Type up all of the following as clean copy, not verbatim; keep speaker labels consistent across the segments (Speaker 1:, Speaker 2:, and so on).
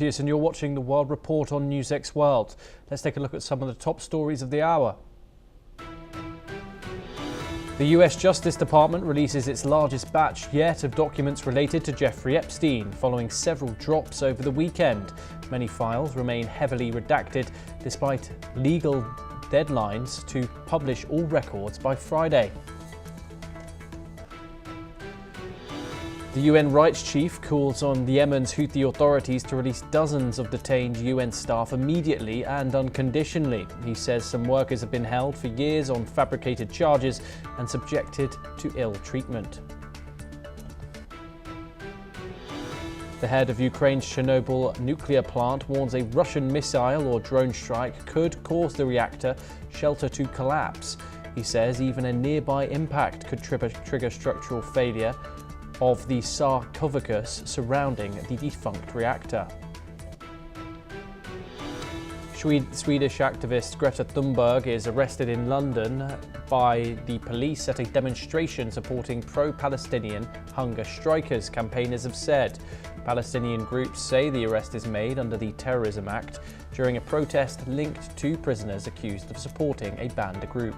Speaker 1: And you're watching the World Report on NewsX World. Let's take a look at some of the top stories of the hour. The US Justice Department releases its largest batch yet of documents related to Jeffrey Epstein, following several drops over the weekend. Many files remain heavily redacted despite legal deadlines to publish all records by Friday. The UN Rights Chief calls on Yemen's Houthi authorities to release dozens of detained UN staff immediately and unconditionally. He says some workers have been held for years on fabricated charges and subjected to ill treatment. The head of Ukraine's Chernobyl nuclear plant warns a Russian missile or drone strike could cause the reactor shelter to collapse. He says even a nearby impact could trigger structural failure of the sarcophagus surrounding the defunct reactor. Swedish activist Greta Thunberg is arrested in London by the police at a demonstration supporting pro-Palestinian hunger strikers, campaigners have said. Palestinian groups say the arrest is made under the Terrorism Act during a protest linked to prisoners accused of supporting a banned group.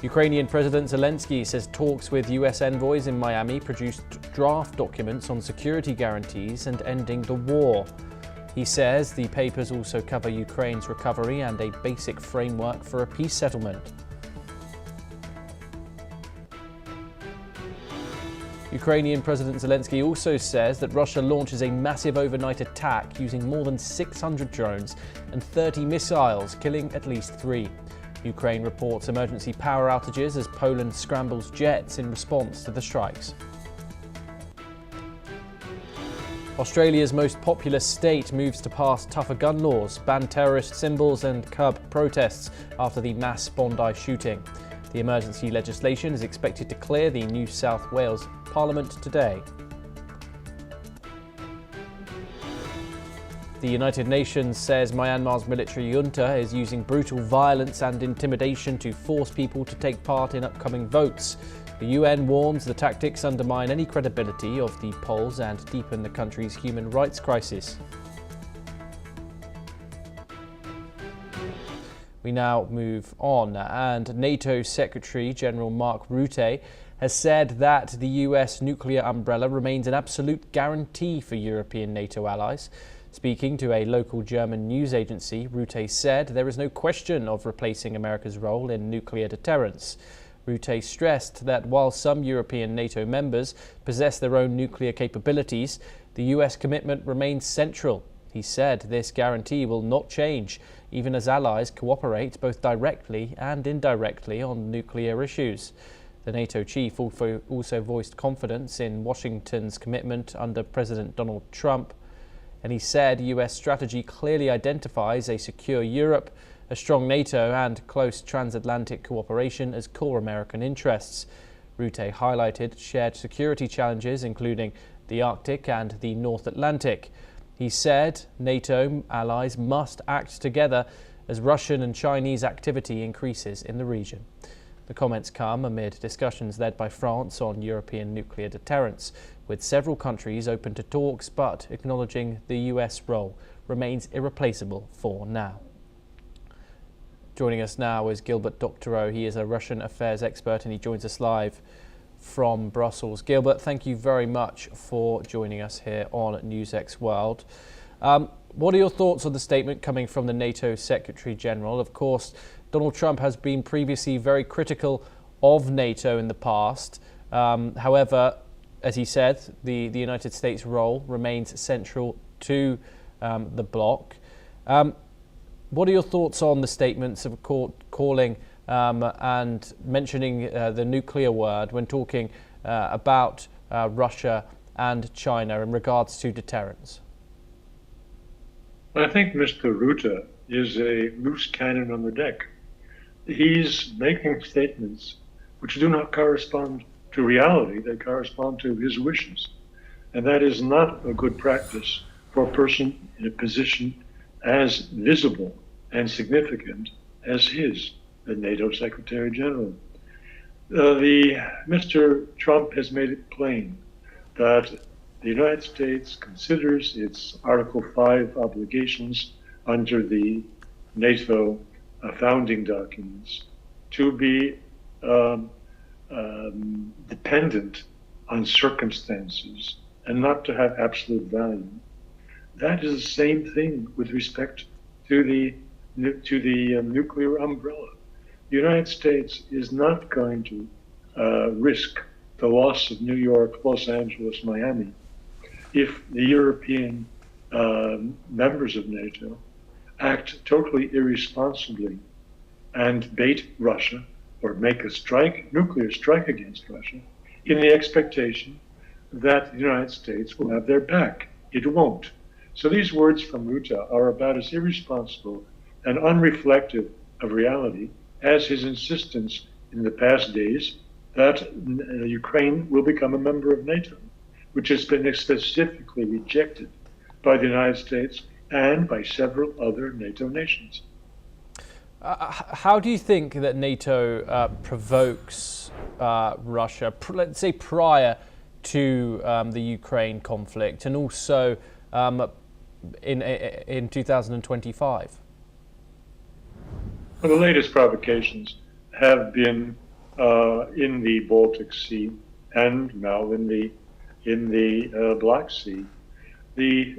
Speaker 1: Ukrainian President Zelensky says talks with US envoys in Miami produced draft documents on security guarantees and ending the war. He says the papers also cover Ukraine's recovery and a basic framework for a peace settlement. Ukrainian President Zelensky also says that Russia launches a massive overnight attack using more than 600 drones and 30 missiles, killing at least 3. Ukraine reports emergency power outages as Poland scrambles jets in response to the strikes. Australia's most populous state moves to pass tougher gun laws, ban terrorist symbols and curb protests after the mass Bondi shooting. The emergency legislation is expected to clear the New South Wales Parliament today. The United Nations says Myanmar's military junta is using brutal violence and intimidation to force people to take part in upcoming votes. The UN warns the tactics undermine any credibility of the polls and deepen the country's human rights crisis. We now move on, and NATO Secretary General Mark Rutte has said that the US nuclear umbrella remains an absolute guarantee for European NATO allies. Speaking to a local German news agency, Rutte said there is no question of replacing America's role in nuclear deterrence. Rutte stressed that while some European NATO members possess their own nuclear capabilities, the US commitment remains central. He said this guarantee will not change, even as allies cooperate both directly and indirectly on nuclear issues. The NATO chief also voiced confidence in Washington's commitment under President Donald Trump. And he said US strategy clearly identifies a secure Europe, a strong NATO and close transatlantic cooperation as core American interests. Rutte highlighted shared security challenges including the Arctic and the North Atlantic. He said NATO allies must act together as Russian and Chinese activity increases in the region. The comments come amid discussions led by France on European nuclear deterrence, with several countries open to talks but acknowledging the US role remains irreplaceable for now. Joining us now is Gilbert Doctorow. He is a Russian affairs expert and he joins us live from Brussels. Gilbert, thank you very much for joining us here on NewsX World. What are your thoughts on the statement coming from the NATO Secretary General? Of course, Donald Trump has been previously very critical of NATO in the past. However, as he said, the United States role remains central to the bloc. What are your thoughts on the statements of calling and mentioning the nuclear word when talking about Russia and China in regards to deterrence?
Speaker 2: I think Mr. Rutte is a loose cannon on the deck. He's making statements which do not correspond to reality, they correspond to his wishes. And that is not a good practice for a person in a position as visible and significant as his, the NATO Secretary General. Mr. Trump has made it plain that the United States considers its Article 5 obligations under the NATO founding documents to be dependent on circumstances and not to have absolute value. That is the same thing with respect to the nuclear umbrella. The United States is not going to risk the loss of New York, Los Angeles, Miami if the European members of NATO act totally irresponsibly and bait Russia or make a nuclear strike against Russia in the expectation that the United States will have their back. It won't. So these words from Rutte are about as irresponsible and unreflective of reality as his insistence in the past days that Ukraine will become a member of NATO, which has been specifically rejected by the United States and by several other NATO nations.
Speaker 1: How do you think that NATO provokes Russia, let's say prior to the Ukraine conflict, and also in 2025?
Speaker 2: Well, the latest provocations have been in the Baltic Sea and now in the Black Sea.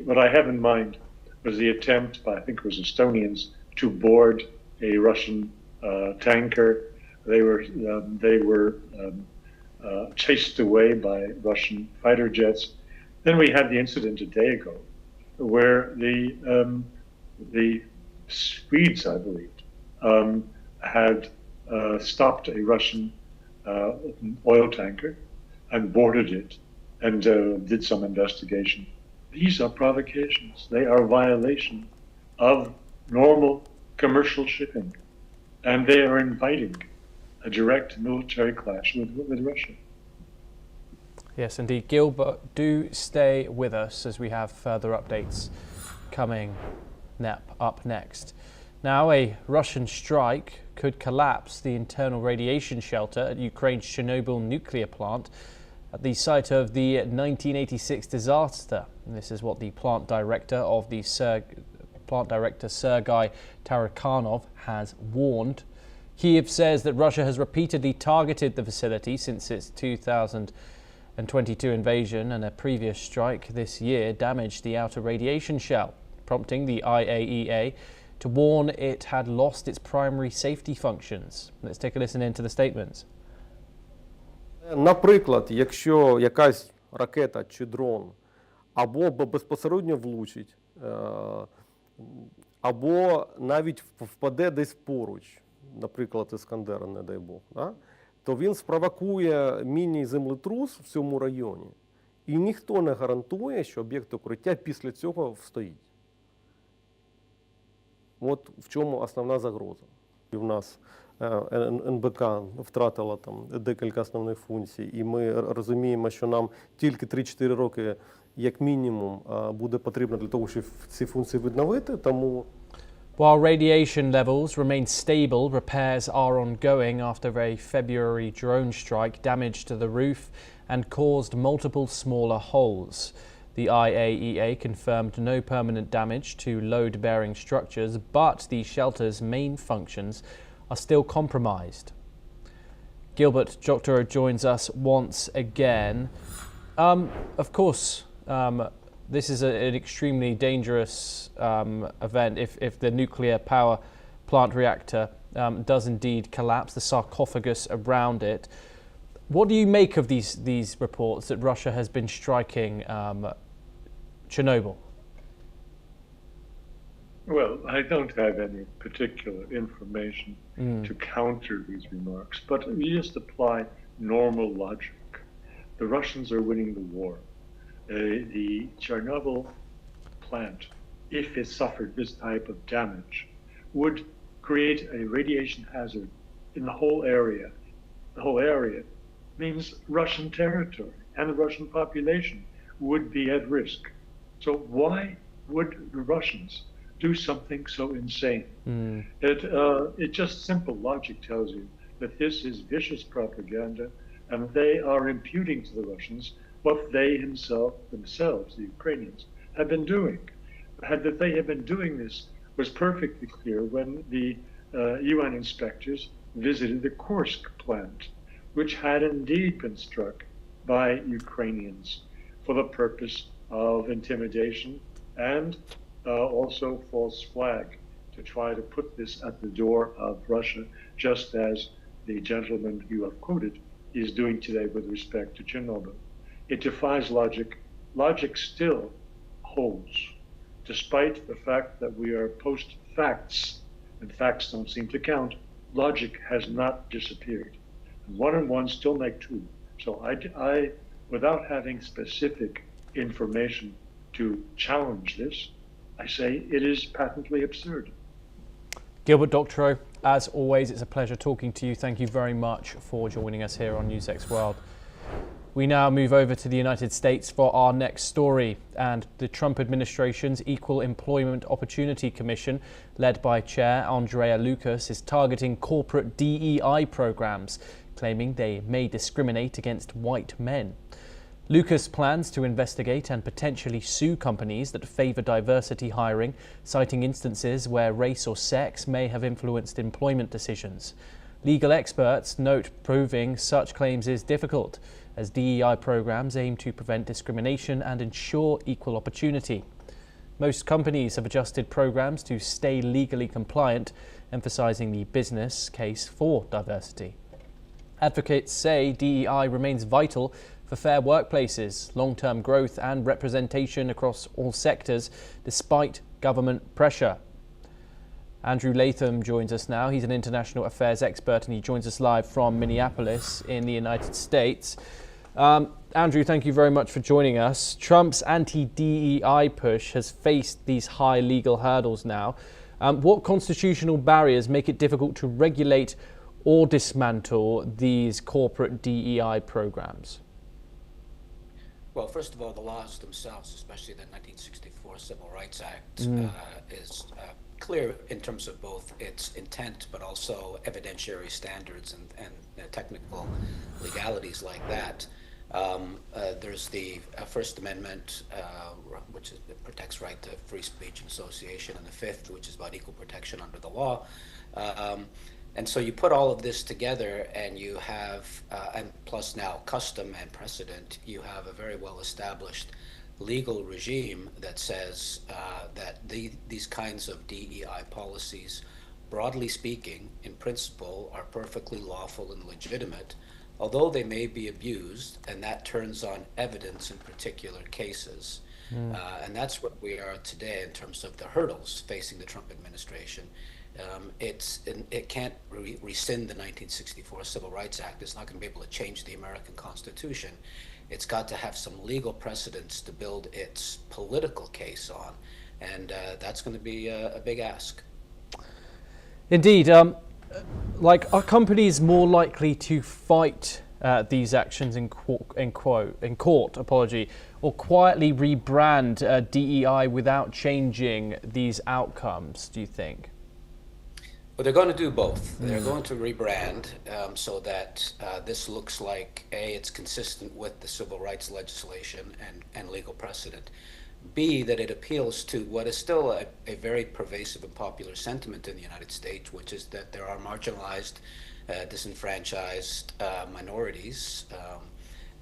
Speaker 2: What I have in mind was the attempt by, I think it was Estonians, to board a Russian tanker. They were chased away by Russian fighter jets. Then we had the incident a day ago, where the Swedes, I believe, had stopped a Russian oil tanker and boarded it and did some investigation. These are provocations. They are a violation of normal commercial shipping, and they are inviting a direct military clash with Russia.
Speaker 1: Yes, indeed. Gilbert, do stay with us as we have further updates coming up next. Now, a Russian strike could collapse the internal radiation shelter at Ukraine's Chernobyl nuclear plant at the site of the 1986 disaster. And this is what the plant director Sergei Tarakanov has warned. Kyiv says that Russia has repeatedly targeted the facility since its 2022 invasion, and a previous strike this year damaged the outer radiation shell, prompting the IAEA to warn it had lost its primary safety functions. Let's take a listen into the statements.
Speaker 3: Наприклад, якщо якась ракета чи дрон або безпосередньо влучить, або навіть впаде десь поруч, наприклад, Іскандер, не дай Бог, да? То він спровокує міні-землетрус в цьому районі, і ніхто не гарантує, що об'єкт укриття після цього встоїть. От в чому основна загроза. І в нас НБК втратила там декілька основних функцій, і ми розуміємо, що нам тільки 3-4 роки, як мінімум, буде потрібно для того, щоб ці функції відновити, тому...
Speaker 1: While radiation levels remain stable, repairs are ongoing after a February drone strike damaged the roof and caused multiple smaller holes. The IAEA confirmed no permanent damage to load-bearing structures, but the shelter's main functions are still compromised. Gilbert Joktoro joins us once again. Of course, this is an extremely dangerous event if the nuclear power plant reactor does indeed collapse, the sarcophagus around it. What do you make of these reports that Russia has been striking Chernobyl?
Speaker 2: Well, I don't have any particular information to counter these remarks, but we just apply normal logic. The Russians are winning the war. The Chernobyl plant, if it suffered this type of damage, would create a radiation hazard in the whole area. The whole area means Russian territory, and the Russian population would be at risk. So why would the Russians do something so insane? It just simple logic tells you that this is vicious propaganda, and they are imputing to the Russians what they themselves, the Ukrainians, have been doing. That they have been doing this was perfectly clear when the UN inspectors visited the Kursk plant, which had indeed been struck by Ukrainians for the purpose of intimidation and also false flag, to try to put this at the door of Russia, just as the gentleman you have quoted is doing today with respect to Chernobyl. It defies logic. Logic still holds, despite the fact that we are post-facts, and facts don't seem to count. Logic has not disappeared. One and one still make two. So I, without having specific information to challenge this, I say it is patently absurd.
Speaker 1: Gilbert Doctorow, as always, it's a pleasure talking to you. Thank you very much for joining us here on NewsX World. We now move over to the United States for our next story, and the Trump administration's Equal Employment Opportunity Commission, led by Chair Andrea Lucas, is targeting corporate DEI programs, claiming they may discriminate against white men. Lucas plans to investigate and potentially sue companies that favour diversity hiring, citing instances where race or sex may have influenced employment decisions. Legal experts note proving such claims is difficult, as DEI programs aim to prevent discrimination and ensure equal opportunity. Most companies have adjusted programs to stay legally compliant, emphasising the business case for diversity. Advocates say DEI remains vital for fair workplaces, long-term growth and representation across all sectors, despite government pressure. Andrew Latham joins us now. He's an international affairs expert and he joins us live from Minneapolis in the United States. Andrew, thank you very much for joining us. Trump's anti-DEI push has faced these high legal hurdles now. What constitutional barriers make it difficult to regulate or dismantle these corporate DEI programs?
Speaker 4: Well, first of all, the laws themselves, especially the 1964 Civil Rights Act, is clear in terms of both its intent, but also evidentiary standards and technical legalities like that. There's the First Amendment, which protects right to free speech and association, and the Fifth, which is about equal protection under the law. And so you put all of this together and you have, and plus now custom and precedent, you have a very well-established legal regime that says that these kinds of DEI policies, broadly speaking, in principle, are perfectly lawful and legitimate, although they may be abused, and that turns on evidence in particular cases. And that's what we are today in terms of the hurdles facing the Trump administration. It can't rescind the 1964 Civil Rights Act. It's not going to be able to change the American Constitution. It's got to have some legal precedents to build its political case on, and that's going to be a big ask.
Speaker 1: Indeed. Are companies more likely to fight these actions in court, or quietly rebrand DEI without changing these outcomes, do you think?
Speaker 4: Well, they're going to do both. They're going to rebrand so that this looks like, A, it's consistent with the civil rights legislation and legal precedent. B, that it appeals to what is still a very pervasive and popular sentiment in the United States, which is that there are marginalized, disenfranchised minorities,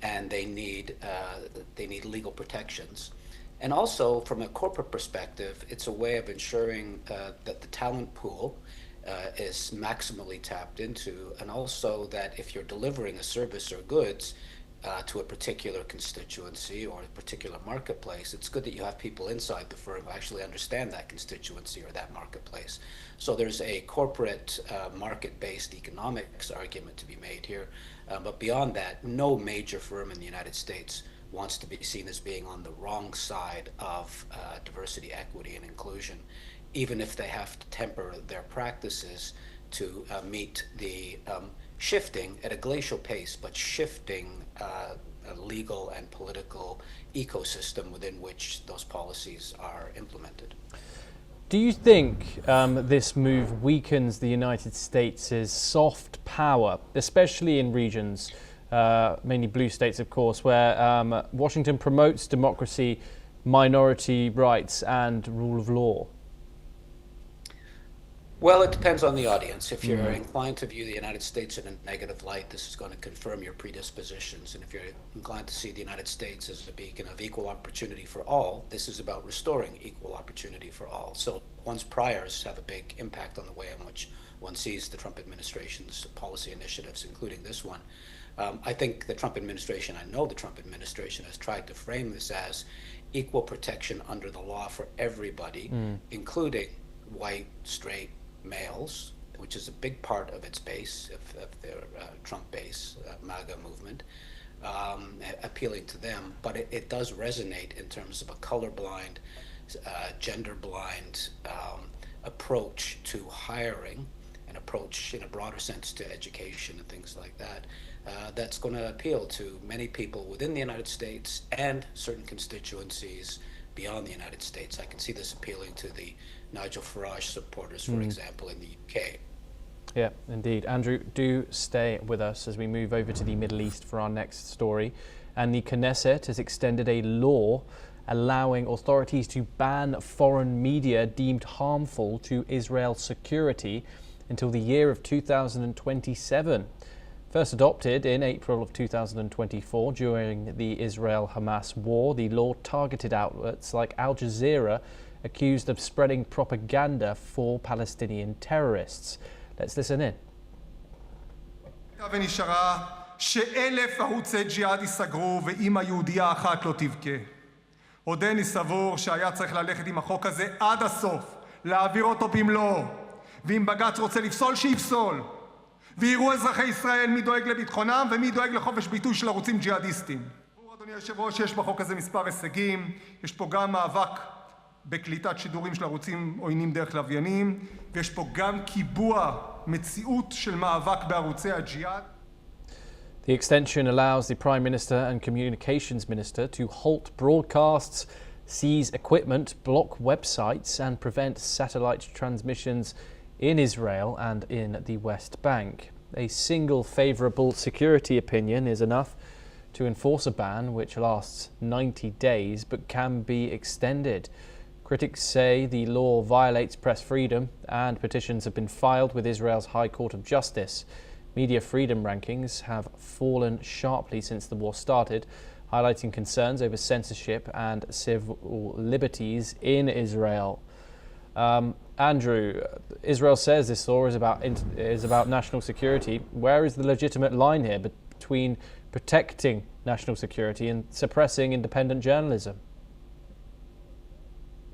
Speaker 4: and they need legal protections. And also, from a corporate perspective, it's a way of ensuring that the talent pool is maximally tapped into, and also that if you're delivering a service or goods to a particular constituency or a particular marketplace, it's good that you have people inside the firm who actually understand that constituency or that marketplace. So there's a corporate market-based economics argument to be made here. But beyond that, no major firm in the United States wants to be seen as being on the wrong side of diversity, equity, and inclusion, even if they have to temper their practices to meet the shifting at a glacial pace, but shifting legal and political ecosystem within which those policies are implemented.
Speaker 1: Do you think this move weakens the United States' soft power, especially in regions mainly blue states, of course, where Washington promotes democracy, minority rights, and rule of law?
Speaker 4: Well, it depends on the audience. If you're inclined to view the United States in a negative light, this is going to confirm your predispositions. And if you're inclined to see the United States as a beacon of equal opportunity for all, this is about restoring equal opportunity for all. So one's priors have a big impact on the way in which one sees the Trump administration's policy initiatives, including this one. I think the Trump administration, I know the Trump administration has tried to frame this as equal protection under the law for everybody, including white, straight, males, which is a big part of its base, of their Trump base, MAGA movement, appealing to them. But it does resonate in terms of a colorblind, gender-blind approach to hiring, an approach in a broader sense to education and things like that. That's going to appeal to many people within the United States and certain constituencies beyond the United States. I can see this appealing to the Nigel Farage supporters, for example, in the UK.
Speaker 1: Yeah, indeed. Andrew, do stay with us as we move over to the Middle East for our next story. And the Knesset has extended a law allowing authorities to ban foreign media deemed harmful to Israel's security until the year of 2027. First adopted in April of 2024 during the Israel-Hamas war, the law targeted outlets like Al Jazeera accused of spreading propaganda for Palestinian terrorists. Let's listen in.
Speaker 5: ונשארה ש1,000 ערוצי ג'יהאד ייסגרו ואמא יהודייה אחת לא תבכה. עודני סבור שהיה צריך ללכת עם החוק הזה עד הסוף, להעביר אותו במלואו, ואם בג"ץ רוצה לפסול שיפסול, ויראו אזרחי ישראל מי דואג לביטחונם ומי דואג לחופש ביטוי של ערוצים ג'יהאדיסטיים. אדוני היושב ראש, יש בחוק הזה מספר הישגים, יש פה גם מאבק בקליטת שידורים של ערוצים עוינים דרך לוויינים, ויש פה גם קיבוע מציאות של מאבק בערוצי הג'יהאד.
Speaker 1: The extension allows the Prime Minister and Communications Minister to halt broadcasts, seize equipment, block websites and prevent satellite transmissions in Israel and in the West Bank. A single favourable security opinion is enough to enforce a ban which lasts 90 days but can be extended. Critics say the law violates press freedom and petitions have been filed with Israel's High Court of Justice. Media freedom rankings have fallen sharply since the war started, highlighting concerns over censorship and civil liberties in Israel. Andrew, Israel says this law is about national security. Where is the legitimate line here between protecting national security and suppressing independent journalism?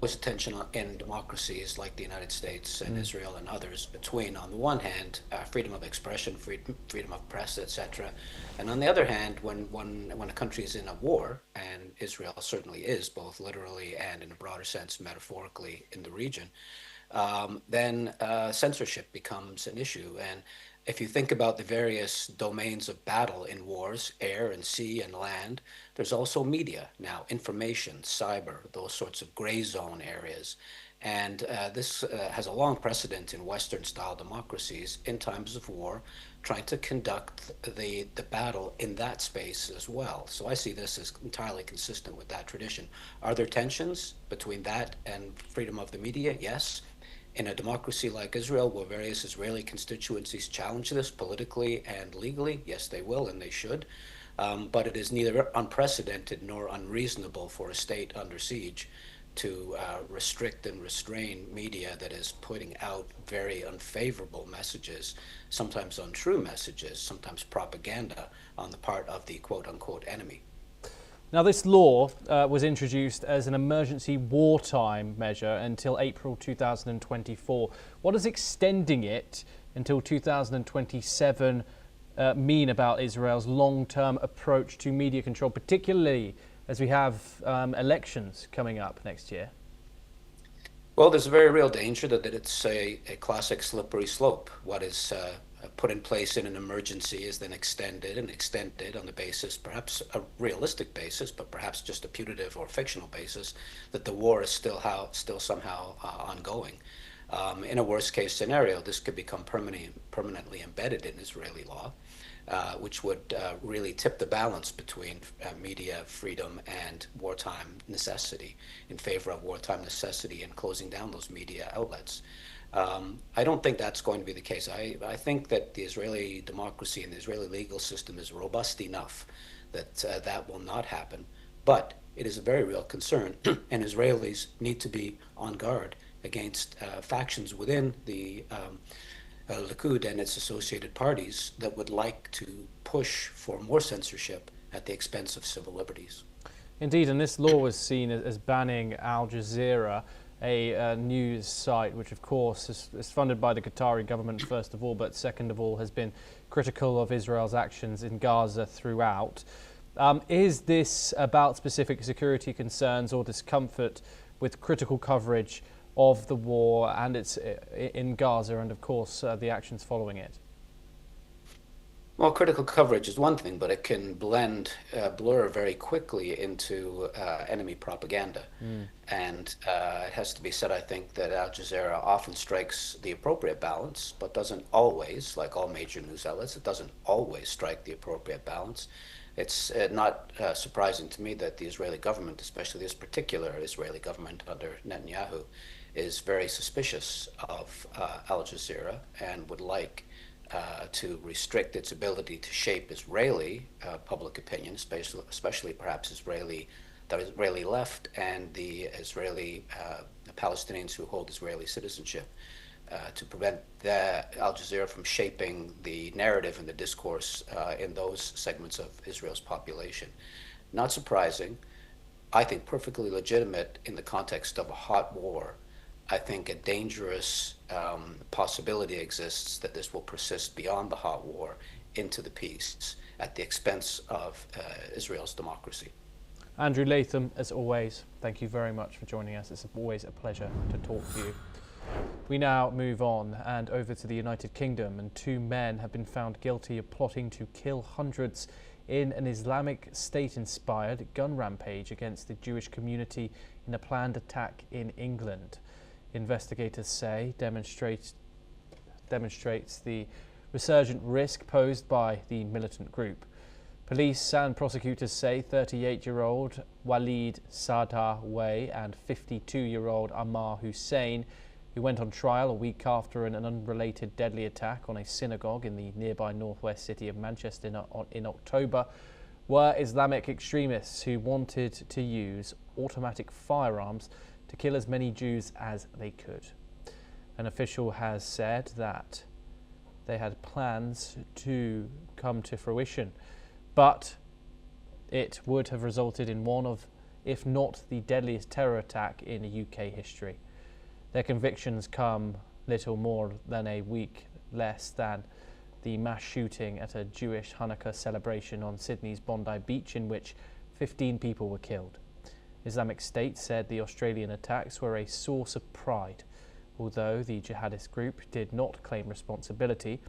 Speaker 4: Was tension in democracies like the United States and Israel and others between, on the one hand, freedom of expression, freedom of press, etc., and on the other hand, when a country is in a war, and Israel certainly is, both literally and in a broader sense, metaphorically, in the region, then censorship becomes an issue. And if you think about the various domains of battle in wars, air and sea and land, there's also media now, information, cyber, those sorts of gray zone areas. And this has a long precedent in Western-style democracies in times of war, trying to conduct the battle in that space as well. So I see this as entirely consistent with that tradition. Are there tensions between that and freedom of the media? Yes. In a democracy like Israel, where various Israeli constituencies challenge this politically and legally, yes, they will and they should. But it is neither unprecedented nor unreasonable for a state under siege to restrict and restrain media that is putting out very unfavorable messages, sometimes untrue messages, sometimes propaganda on the part of the quote-unquote enemy.
Speaker 1: Now, this law was introduced as an emergency wartime measure until April 2024. What does extending it until 2027 mean about Israel's long-term approach to media control, particularly as we have elections coming up next year?
Speaker 4: Well, there's a very real danger that it's a classic slippery slope. What is put in place in an emergency is then extended and extended on the basis, perhaps a realistic basis, but perhaps just a putative or fictional basis, that the war is still somehow ongoing. In a worst case scenario, this could become permanently embedded in Israeli law. which would really tip the balance between media freedom and wartime necessity, in favor of wartime necessity and closing down those media outlets. I don't think that's going to be the case. I think that the Israeli democracy and the Israeli legal system is robust enough that that will not happen. But it is a very real concern, and Israelis need to be on guard against factions within the Likud and its associated parties that would like to push for more censorship at the expense of civil liberties.
Speaker 1: Indeed, and this law was seen as banning Al Jazeera, a news site which of course is funded by the Qatari government first of all, but second of all has been critical of Israel's actions in Gaza throughout. Is this about specific security concerns or discomfort with critical coverage of the war and its in Gaza and of course the actions following it?
Speaker 4: Well, critical coverage is one thing, but it can blur very quickly into enemy propaganda. And it has to be said, I think, that Al Jazeera often strikes the appropriate balance, but doesn't always, like all major news outlets, it doesn't always strike the appropriate balance. It's not surprising to me that the Israeli government, especially this particular Israeli government under Netanyahu, is very suspicious of Al Jazeera and would like to restrict its ability to shape Israeli public opinion, especially perhaps the Israeli left and the Israeli Palestinians who hold Israeli citizenship, to prevent Al Jazeera from shaping the narrative and the discourse in those segments of Israel's population. Not surprising, I think perfectly legitimate in the context of a hot war. I think a dangerous possibility exists that this will persist beyond the hot war into the peace at the expense of Israel's democracy.
Speaker 1: Andrew Latham, as always, thank you very much for joining us. It's always a pleasure to talk to you. We now move on and over to the United Kingdom, and 2 men have been found guilty of plotting to kill hundreds in an Islamic State-inspired gun rampage against the Jewish community in a planned attack in England. Investigators say demonstrates the resurgent risk posed by the militant group. Police and prosecutors say 38-year-old Walid Sadaway and 52-year-old Ammar Hussein, who went on trial a week after an unrelated deadly attack on a synagogue in the nearby northwest city of Manchester in October, were Islamic extremists who wanted to use automatic firearms to kill as many Jews as they could. An official has said that they had plans to come to fruition, but it would have resulted in one of, if not the deadliest terror attack in UK history. Their convictions come little more than a week less than the mass shooting at a Jewish Hanukkah celebration on Sydney's Bondi Beach, in which 15 people were killed. Islamic State said the Australian attacks were a source of pride. Although the jihadist group did not claim responsibility,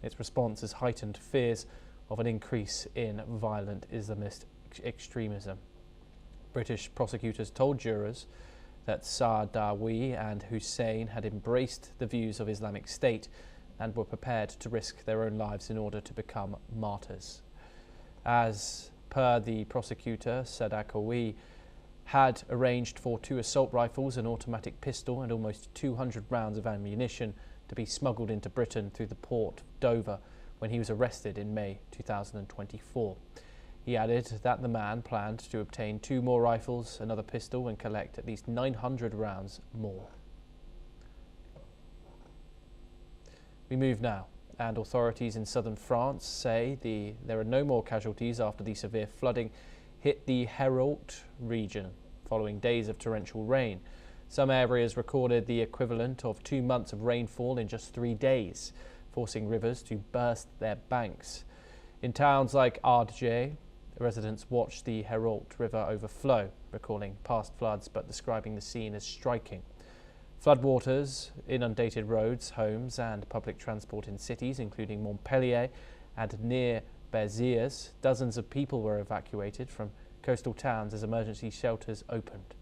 Speaker 1: its response has heightened fears of an increase in violent Islamist extremism. British prosecutors told jurors that Saadawi and Hussein had embraced the views of Islamic State and were prepared to risk their own lives in order to become martyrs. As per the prosecutor, Saadawi had arranged for 2 assault rifles, an automatic pistol and almost 200 rounds of ammunition to be smuggled into Britain through the port of Dover when he was arrested in May 2024. He added that the man planned to obtain 2 more rifles, another pistol, and collect at least 900 rounds more. We move now, and authorities in southern France say there are no more casualties after the severe flooding hit the Hérault region following days of torrential rain. Some areas recorded the equivalent of 2 months of rainfall in just 3 days, forcing rivers to burst their banks. In towns like Ardres, residents watched the Hérault River overflow, recalling past floods but describing the scene as striking. Floodwaters inundated roads, homes and public transport in cities including Montpellier and near Béziers. Dozens of people were evacuated from coastal towns as emergency shelters opened.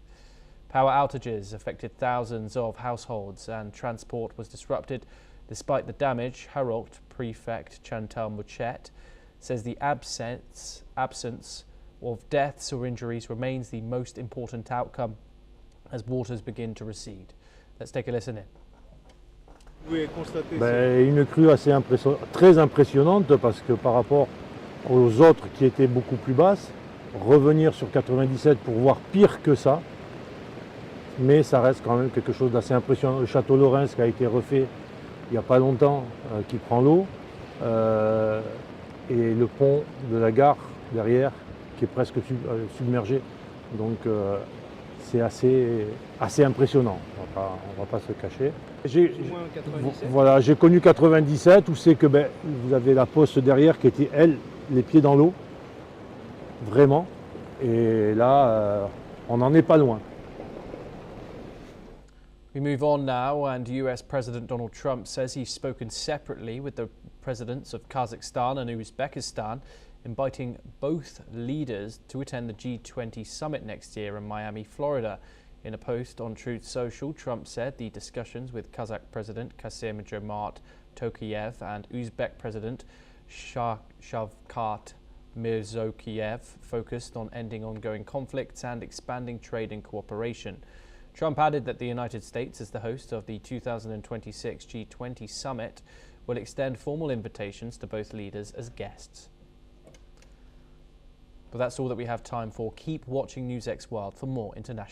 Speaker 1: Power outages affected thousands of households and transport was disrupted. Despite the damage, Hérault Prefect Chantal Mouchet says the absence of deaths or injuries remains the most important outcome as waters begin to recede. Let's take a listen in.
Speaker 6: Une crue assez très impressionnante parce que par rapport aux autres qui étaient beaucoup plus basses, revenir sur 97 pour voir pire que ça, mais ça reste quand même quelque chose d'assez impressionnant. Le château Lorrain qui a été refait il n'y a pas longtemps, qui prend l'eau, et le pont de la gare derrière qui est presque submergé. Donc c'est assez impressionnant, on va pas se cacher. Voilà, j'ai connu 97 où c'est que vous avez la poste derrière qui était, elle, les pieds dans l'eau, vraiment. Et là, on n'en est pas loin.
Speaker 1: We move on now, and US President Donald Trump says he's spoken separately with the presidents of Kazakhstan and Uzbekistan, inviting both leaders to attend the G20 Summit next year in Miami, Florida. In a post on Truth Social, Trump said the discussions with Kazakh President Kassym-Jomart Tokayev and Uzbek President Shavkat Mirziyoyev focused on ending ongoing conflicts and expanding trade and cooperation. Trump added that the United States, as the host of the 2026 G20 Summit, will extend formal invitations to both leaders as guests. But that's all that we have time for. Keep watching NewsX World for more international.